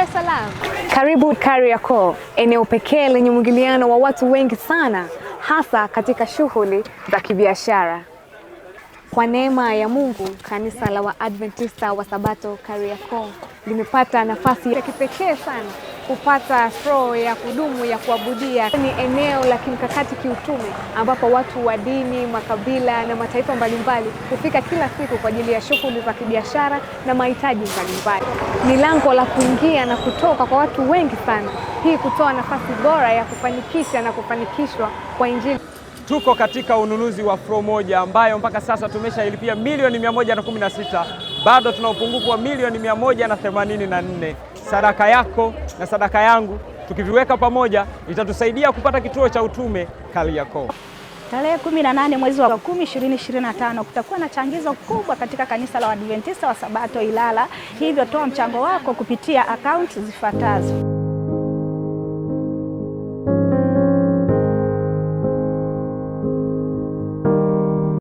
es Salaam. Karibu Kariakoo, eneo pekee lenye mwingiliano wa watu wengi sana, hasa katika shughuli za kibiashara. Kwa neema ya Mungu, kanisa la Waadventista wa Sabato Kariakoo limepata nafasi ya kipekee sana kupata floor ya kudumu ya kuabudia. Ni eneo la kimkakati kiutume ambapo watu wa dini, makabila na mataifa mbalimbali hufika kila siku kwa ajili ya shughuli za kibiashara na mahitaji mbalimbali. Ni lango la kuingia na kutoka kwa watu wengi sana, hii kutoa nafasi bora ya kufanikisha na kufanikishwa kwa Injili. Tuko katika ununuzi wa floor moja ambayo mpaka sasa tumeshailipia milioni 116. Bado tuna upungufu wa milioni 184. Sadaka yako na sadaka yangu tukiviweka pamoja itatusaidia kupata kituo cha utume Kariakoo. Tarehe 18 mwezi wa 10 2025 kutakuwa na changizo kubwa katika kanisa la Waadventista wa Sabato Ilala. Hivyo toa mchango wako kupitia akaunti zifuatazo.